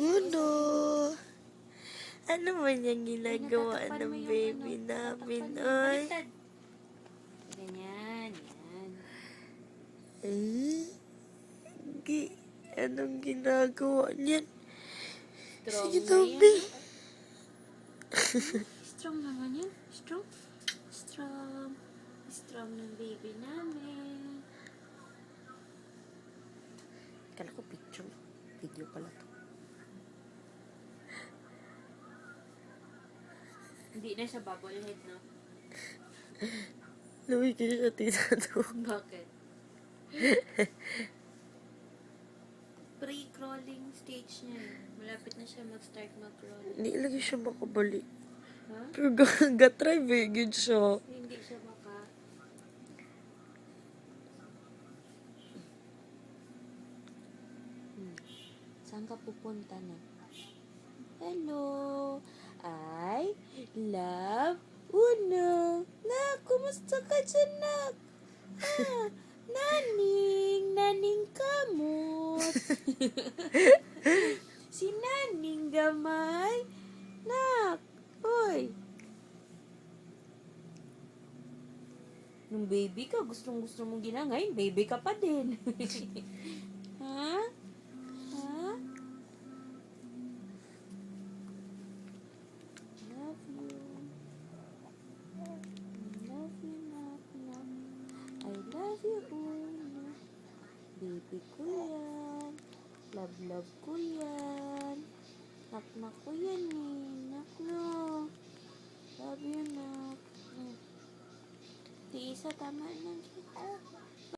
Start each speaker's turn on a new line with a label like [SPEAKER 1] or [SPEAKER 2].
[SPEAKER 1] Uno. Ano man yung ginagawa
[SPEAKER 2] Natatakpan mo
[SPEAKER 1] ng
[SPEAKER 2] yung
[SPEAKER 1] baby namin, ay?
[SPEAKER 2] Baliktad. Ganyan, yan.
[SPEAKER 1] Anong ginagawa niyan?
[SPEAKER 2] Strong
[SPEAKER 1] Sige,
[SPEAKER 2] na
[SPEAKER 1] Toby.
[SPEAKER 2] yan. Strong naman yan. Strong. Strong. Strong ng baby namin.
[SPEAKER 1] Kala ko picture. Video pala to.
[SPEAKER 2] Hindi na siya bubblehead, no?
[SPEAKER 1] Luwi kayo sa tita to.
[SPEAKER 2] Bakit? Pre-crawling stage niya eh. Malapit na siya mag-start mag-crawl.
[SPEAKER 1] Hindi lagi siya makabalik.
[SPEAKER 2] Ha?
[SPEAKER 1] Pero gatry bigid siya.
[SPEAKER 2] Hindi siya Saan ka pupunta na? Hello! I love Uno! Nak, kumusta ka dyan, nak? Ah, naning! Naning kamot! Si naning gamay! Nak! Hoy! Nung baby ka, gustong-gusto mong ginangayin, baby ka pa din. Ha? Ha? Love you. Love you, nak, nak. I love you, Uno. Baby ko yan. Love, love ko yan. Nak, nak ko yan eh. Nak, no. Love you, nak. Tiisa, tama na kita.